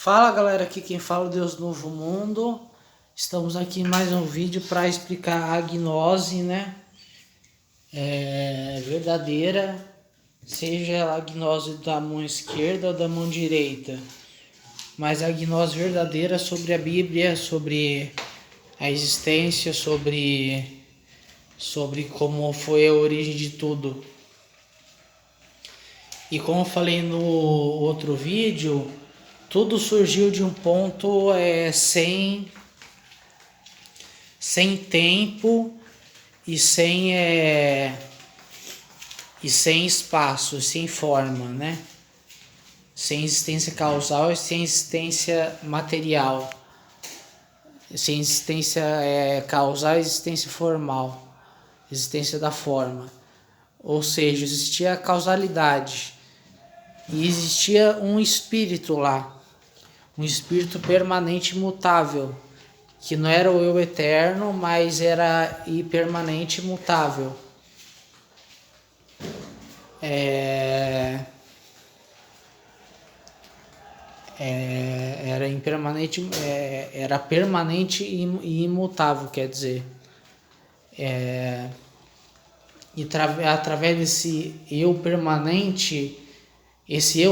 Fala galera, aqui quem fala é o Deus Novo Mundo. Estamos aqui em mais um vídeo para explicar a gnose, né? Verdadeira, seja ela a gnose da mão esquerda ou da mão direita. Mas a gnose verdadeira sobre a Bíblia, sobre a existência, sobre como foi a origem de tudo. E como eu falei no outro vídeo, tudo surgiu de um ponto sem tempo e sem espaço, sem forma, né? Sem existência causal e sem existência material. Sem existência causal e existência formal. Existência da forma. Ou seja, existia a causalidade. E existia um espírito lá. Um espírito permanente e imutável. Que não era o eu eterno, mas era impermanente e imutável. Era impermanente, era permanente e imutável, quer dizer. E através desse eu permanente, esse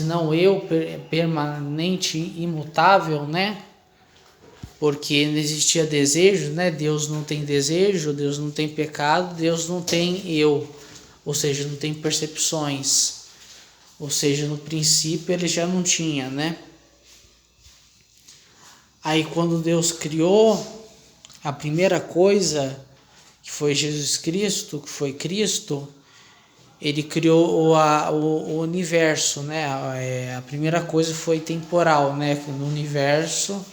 não eu permanente e imutável, né? Porque não existia desejo, né? Deus não tem desejo, Deus não tem pecado, Deus não tem eu, ou seja, não tem percepções. Ou seja, no princípio ele já não tinha, né? Aí quando Deus criou a primeira coisa, que foi Jesus Cristo, que foi Cristo, ele criou o universo, né? A primeira coisa foi temporal, né? No universo,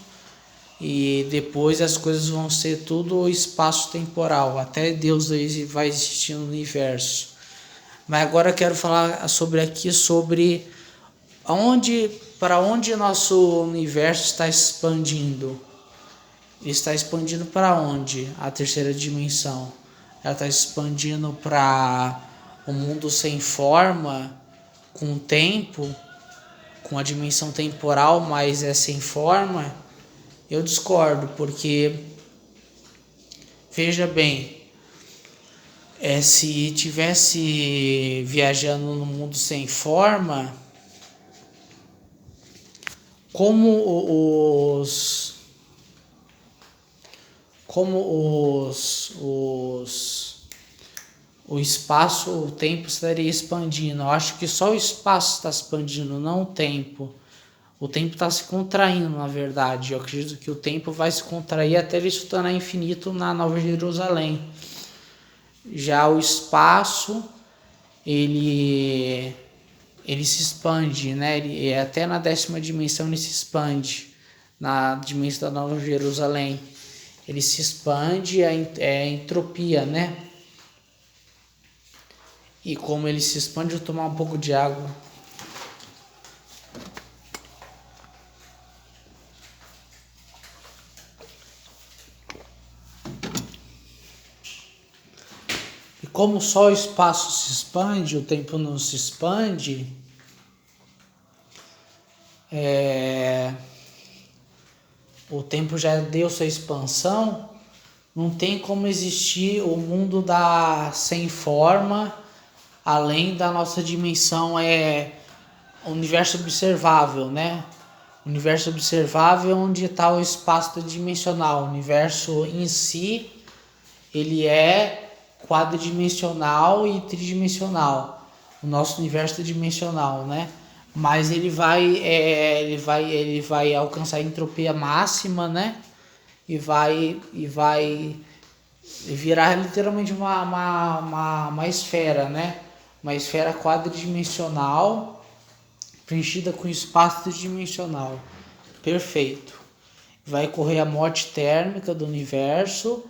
e depois as coisas vão ser tudo espaço temporal, até Deus vai existir no universo. Mas agora eu quero falar sobre para onde nosso universo está expandindo. Ele está expandindo para onde? A terceira dimensão. Ela está expandindo para um mundo sem forma, com tempo, com a dimensão temporal, mas é sem forma. Eu discordo, porque veja bem, se tivesse viajando no mundo sem forma, como o espaço, o tempo estaria expandindo. Eu acho que só o espaço está expandindo, não o tempo. O tempo está se contraindo, na verdade. Eu acredito que o tempo vai se contrair até ele se tornar infinito na Nova Jerusalém. Já o espaço, ele se expande, né? Até na 10ª dimensão ele se expande, na dimensão da Nova Jerusalém. Ele se expande, é entropia, né? E como ele se expande, eu vou tomar um pouco de água. E como só o espaço se expande, o tempo não se expande, o tempo já deu sua expansão, não tem como existir o mundo sem forma, além da nossa dimensão universo observável, né? Universo observável é onde está o espaço dimensional. O universo em si, ele é quadridimensional e tridimensional. O nosso universo é dimensional, né? Mas ele vai alcançar a entropia máxima, né? E vai virar literalmente uma esfera, né? Uma esfera quadridimensional preenchida com espaço tridimensional. Perfeito. Vai ocorrer a morte térmica do universo.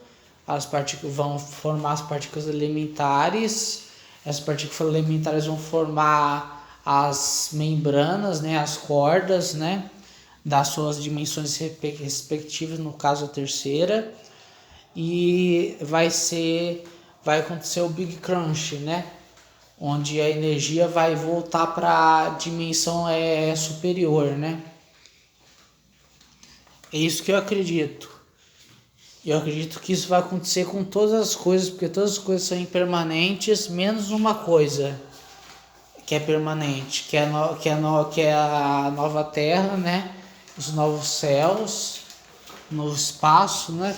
As partículas vão formar as partículas elementares. As partículas elementares vão formar as membranas, né, as cordas, né, das suas dimensões respectivas, no caso a terceira, e vai acontecer o Big Crunch, né, onde a energia vai voltar para a dimensão superior, né, É isso que eu acredito. Eu acredito que isso vai acontecer com todas as coisas, porque todas as coisas são impermanentes, menos uma coisa que é permanente, que é a nova terra, né? Os novos céus, o novo espaço, né?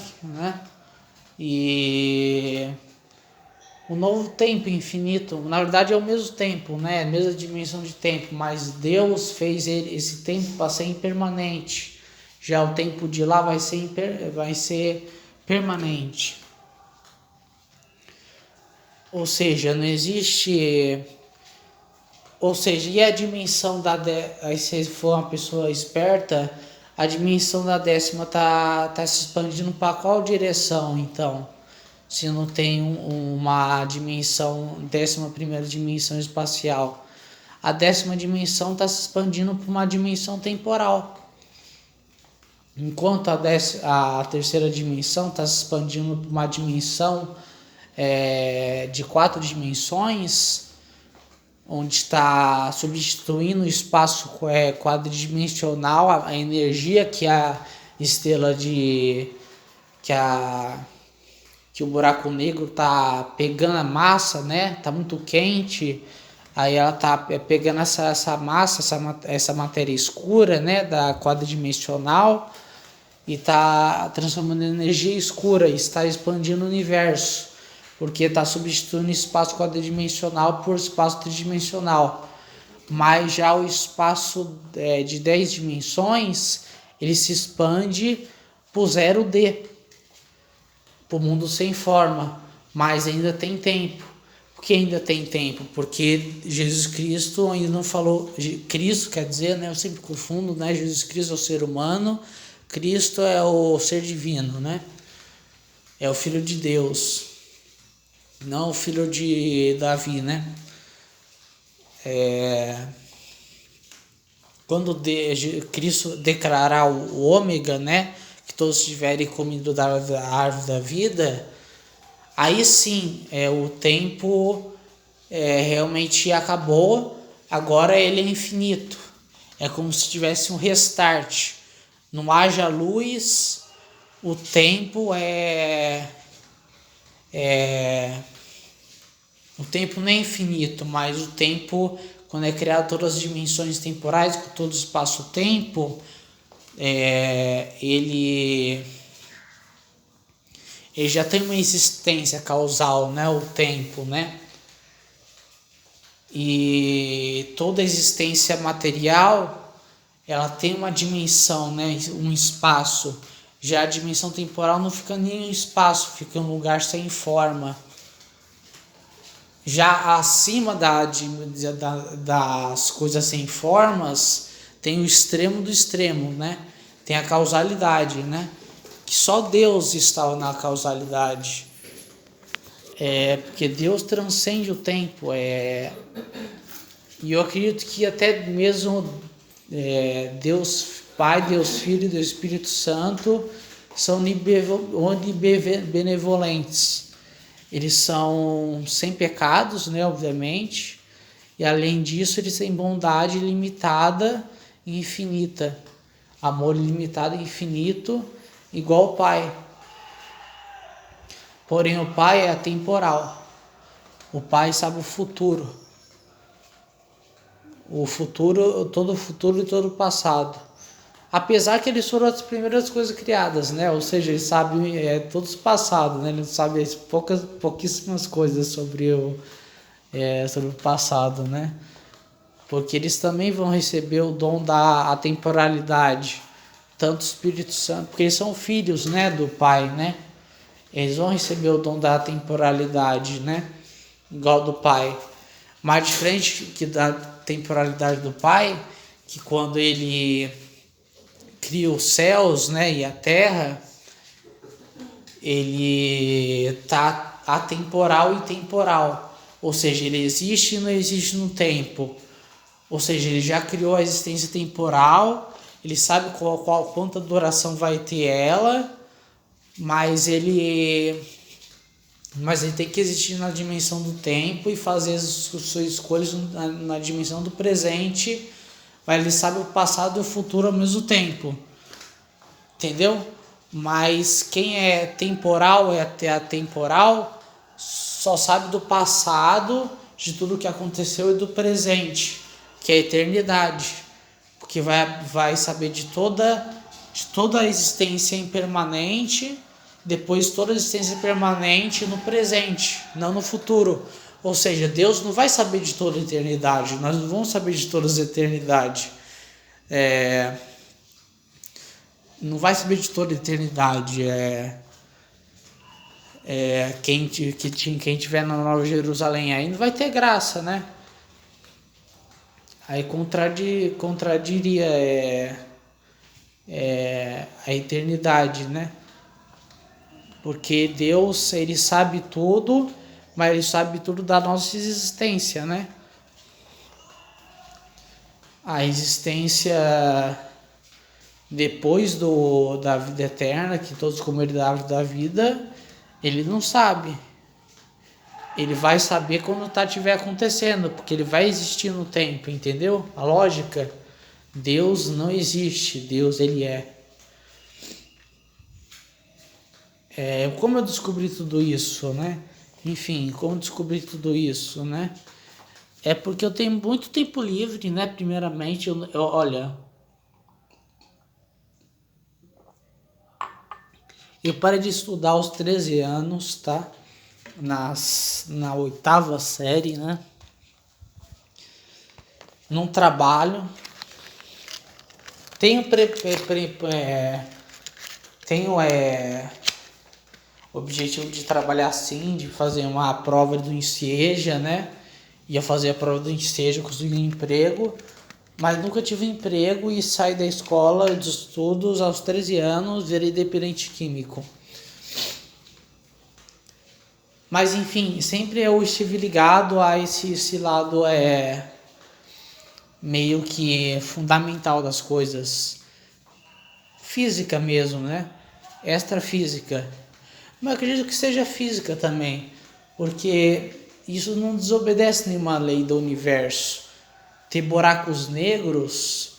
E o novo tempo infinito. Na verdade é o mesmo tempo, né? A mesma dimensão de tempo, mas Deus fez esse tempo para ser impermanente. Já o tempo de lá vai ser permanente. Ou seja, não existe. Ou seja, e a dimensão aí se for uma pessoa esperta, a dimensão da 10ª tá se expandindo para qual direção, então? Se não tem uma dimensão, 11ª dimensão espacial. A 10ª dimensão está se expandindo para uma dimensão temporal. Enquanto a 3ª dimensão está se expandindo para uma dimensão de 4 dimensões, onde está substituindo o espaço quadridimensional, a energia que a estrela que o buraco negro tá pegando a massa, né? Tá muito quente, aí ela tá pegando essa massa, essa matéria escura, né? Da quadridimensional, e tá transformando em energia escura e está expandindo o universo, porque está substituindo o espaço quadridimensional por espaço tridimensional. Mas já o espaço de 10 dimensões, ele se expande para o 0D, para o mundo sem forma, mas ainda tem tempo. Por que ainda tem tempo? Porque Jesus Cristo ainda não falou. Cristo quer dizer, né? Eu sempre confundo, né? Jesus Cristo é o ser humano, Cristo é o ser divino, né? É o Filho de Deus, não o filho de Davi, né? Quando Cristo declarar o ômega, né? Que todos tiverem comido da árvore da vida, aí sim o tempo realmente acabou, agora ele é infinito. É como se tivesse um restart. Não haja luz, o tempo o tempo não é infinito, mas o tempo, quando é criado todas as dimensões temporais, com todo o espaço-tempo, ele já tem uma existência causal, né? O tempo, né? E toda existência material, ela tem uma dimensão, né? Um espaço. Já a dimensão temporal não fica nem um espaço, fica um lugar sem forma. Já acima das coisas sem formas, tem o extremo do extremo, né? Tem a causalidade, né? Que só Deus está na causalidade. Porque Deus transcende o tempo. E eu acredito que até mesmo Deus Pai, Deus Filho e Deus Espírito Santo são onibenevolentes. Eles são sem pecados, né, obviamente, e além disso eles têm bondade ilimitada e infinita, amor ilimitado e infinito, igual o Pai. Porém o Pai é atemporal. O Pai sabe o futuro, todo o futuro e todo o passado. Apesar que eles foram as primeiras coisas criadas, né? Ou seja, eles sabem todos os passados, né? Eles sabem pouquíssimas coisas sobre o passado, né? Porque eles também vão receber o dom da atemporalidade, tanto o Espírito Santo, porque eles são filhos, né, do Pai, né? Eles vão receber o dom da atemporalidade, né? Igual do Pai. Mais diferente que da temporalidade do Pai, que quando ele cria os céus, né, e a terra, ele tá atemporal e temporal, ou seja, ele existe e não existe no tempo, ou seja, ele já criou a existência temporal, ele sabe quanta duração vai ter ela, mas ele tem que existir na dimensão do tempo e fazer as suas escolhas na dimensão do presente. Mas ele sabe o passado e o futuro ao mesmo tempo. entendeu? Mas quem é temporal é até atemporal, só sabe do passado, de tudo que aconteceu e do presente, que é a eternidade, porque vai saber de toda a existência impermanente, depois toda a existência permanente no presente, não no futuro. Ou seja, Deus não vai saber de toda a eternidade, nós não vamos saber de todas as eternidades. Não vai saber de toda a eternidade. Quem tiver na Nova Jerusalém aí não vai ter graça, né? Aí contradiria a eternidade, né? Porque Deus, ele sabe tudo, mas ele sabe tudo da nossa existência, né? A existência depois da vida eterna, que todos comerem da árvore da vida, ele não sabe. Ele vai saber quando estiver acontecendo, porque ele vai existir no tempo, entendeu? A lógica. Deus não existe, Deus ele é. Como eu descobri tudo isso, né? Enfim, como eu descobri tudo isso, né? É porque eu tenho muito tempo livre, né? Primeiramente, olha, eu parei de estudar aos 13 anos, tá? Na oitava série, né? Não trabalho. Tenho objetivo de trabalhar sim, de fazer uma prova do Enseja, né? Ia fazer a prova do Enseja, conseguir um emprego, mas nunca tive emprego e saí da escola de estudos aos 13 anos, virei dependente químico. Mas enfim, sempre eu estive ligado a esse lado meio que fundamental das coisas. Física mesmo, né? Extrafísica. Mas eu acredito que seja física também, porque isso não desobedece nenhuma lei do universo. Ter buracos negros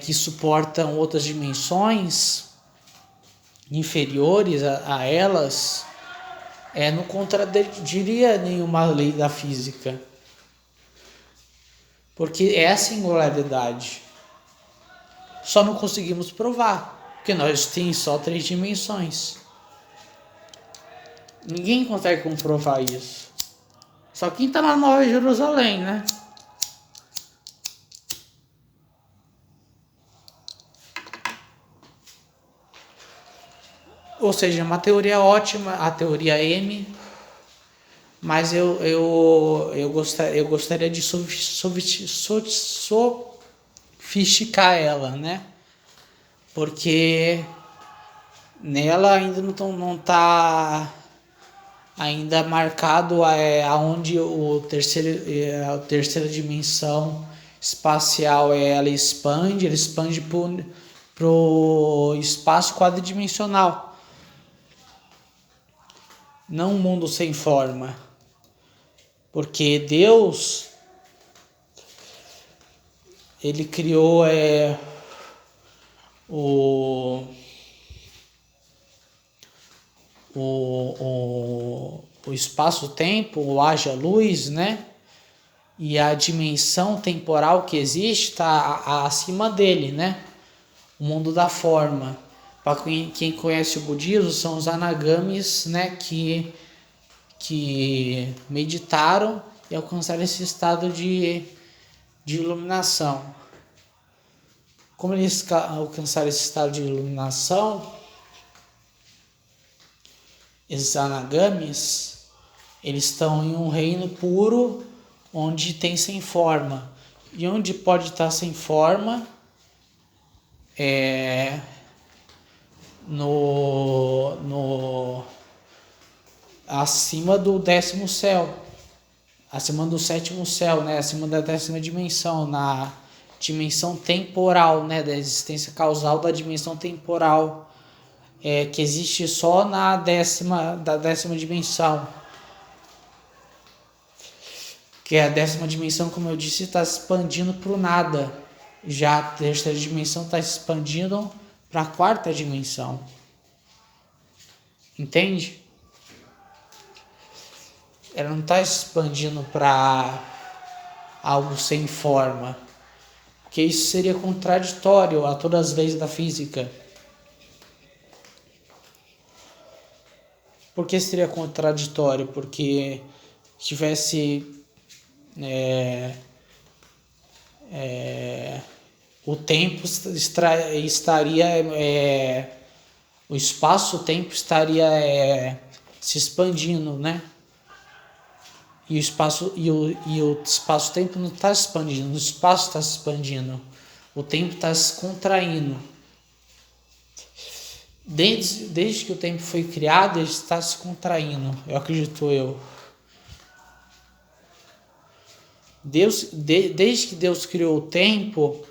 que suportam outras dimensões inferiores a elas não contradiria nenhuma lei da física, porque é a singularidade. Só não conseguimos provar, porque nós temos só 3 dimensões. Ninguém consegue comprovar isso. Só quem está na Nova Jerusalém, né? Ou seja, uma teoria ótima, a teoria M, mas eu gostaria de sofisticar ela, né? Porque nela ainda não está ainda marcado aonde a terceira dimensão espacial ela expande para o espaço quadridimensional. Não um mundo sem forma. Porque Deus, ele criou o espaço-tempo, o haja luz, né? E a dimensão temporal que existe está acima dele, né? O mundo da forma. Para quem conhece o budismo, são os anagamis, né? Que meditaram e alcançaram esse estado de iluminação. Como eles alcançaram esse estado de iluminação, esses anagamis, eles estão em um reino puro, onde tem sem forma. E onde pode estar sem forma acima do 10º céu, acima do 7º céu, né? Acima da 10ª dimensão, na dimensão temporal, né? Da existência causal da dimensão temporal, que existe só da 10ª dimensão, que a 10ª dimensão, como eu disse, está expandindo para o nada. Já a terceira dimensão está expandindo para a quarta dimensão. Entende? Ela não está expandindo para algo sem forma, porque isso seria contraditório a todas as leis da física. Por que seria contraditório? Porque se tivesse o tempo estaria o espaço-tempo estaria se expandindo, né? E o espaço-tempo não está se expandindo, o espaço está se expandindo, o tempo está se contraindo. Desde que o tempo foi criado, ele está se contraindo, eu. Desde que Deus criou o tempo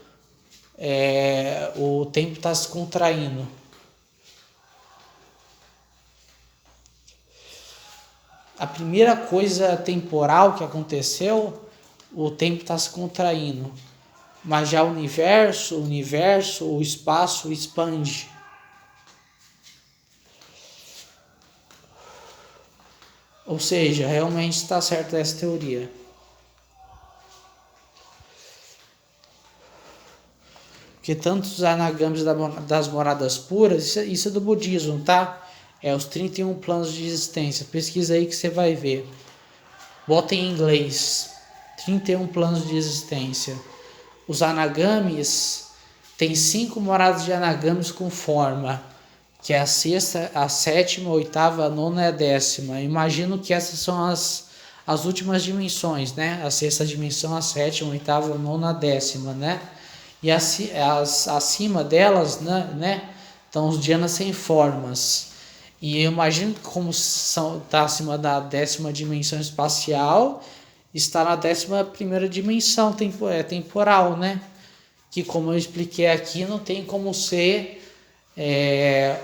está se contraindo. A primeira coisa temporal que aconteceu, o tempo está se contraindo. Mas já o universo, o espaço expande. Ou seja, realmente está certa essa teoria. Porque tantos anagamis das moradas puras, isso é do budismo, tá? É os 31 planos de existência. Pesquisa aí que você vai ver. Bota em inglês. 31 planos de existência. Os anagamis tem 5 moradas de anagamis com forma, que é a sexta, a sétima, a oitava, a nona e a décima. Imagino que essas são as últimas dimensões, né? A sexta dimensão, a sétima, a oitava, a nona, a décima, né? E acima delas, né? Estão os dhyanas sem formas. E eu imagino que como está acima da 10ª dimensão espacial, está na 11ª dimensão temporal, né? Que como eu expliquei aqui, não tem como ser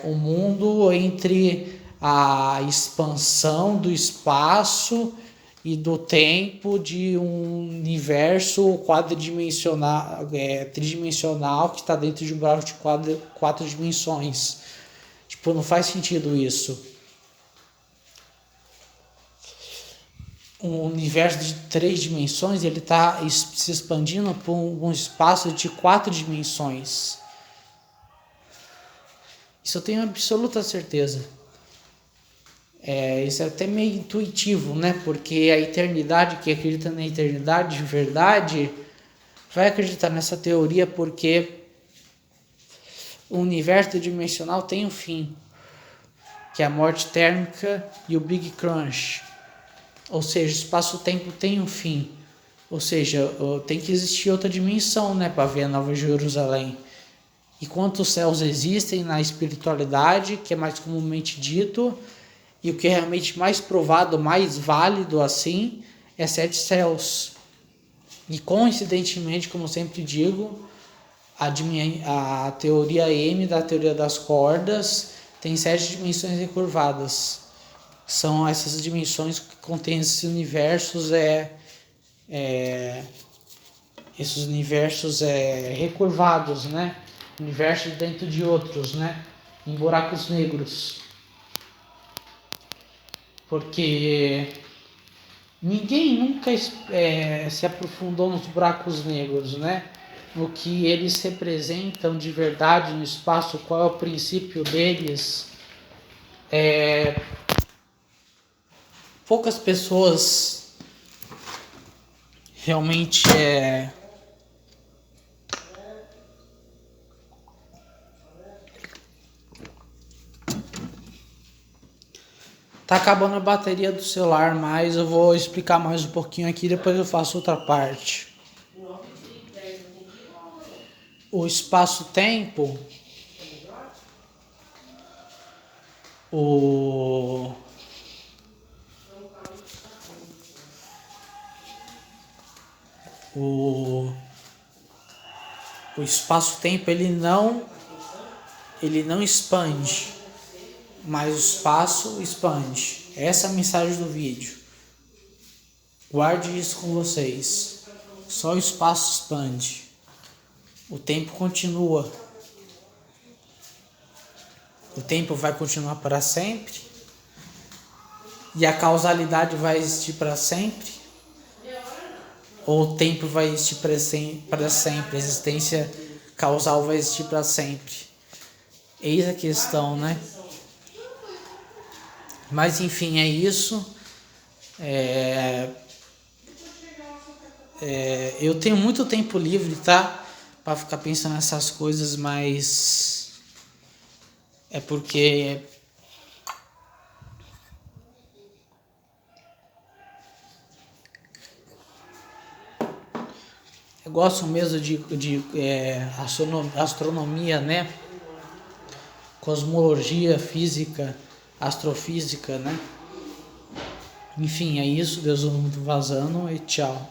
um mundo entre a expansão do espaço e do tempo de um universo quadridimensional, tridimensional, que está dentro de um buraco de quatro dimensões. Tipo, não faz sentido isso. Um universo de 3 dimensões, ele está se expandindo por um espaço de 4 dimensões. Isso eu tenho absoluta certeza. Isso é até meio intuitivo, né? Porque a eternidade, que acredita na eternidade de verdade, vai acreditar nessa teoria porque o universo dimensional tem um fim, que é a morte térmica e o Big Crunch. Ou seja, o espaço-tempo tem um fim. Ou seja, tem que existir outra dimensão, né, para ver a Nova Jerusalém. E quantos céus existem na espiritualidade, que é mais comumente dito, e o que é realmente mais provado, mais válido assim, é 7 céus. E coincidentemente, como sempre digo, a teoria M da teoria das cordas tem 7 dimensões recurvadas. São essas dimensões que contêm esses universos recurvados, né? Universos dentro de outros, né? Em buracos negros. Porque ninguém nunca se aprofundou nos buracos negros, né? No que eles representam de verdade no espaço, qual é o princípio deles. Poucas pessoas realmente Tá acabando a bateria do celular, mas eu vou explicar mais um pouquinho aqui, depois eu faço outra parte. O espaço-tempo, o espaço-tempo ele não expande, mas o espaço expande. Essa é a mensagem do vídeo. Guarde isso com vocês. Só o espaço expande. O tempo continua. o tempo vai continuar para sempre e a causalidade vai existir para sempre, ou o tempo vai existir para sempre, a existência causal vai existir para sempre. Eis a questão, né? Mas enfim, é isso. Eu tenho muito tempo livre, tá? Para ficar pensando nessas coisas, mas é porque eu gosto mesmo de astronomia, né? Cosmologia, física, astrofísica, né? Enfim, é isso. Deus, eu não tô vazando e tchau.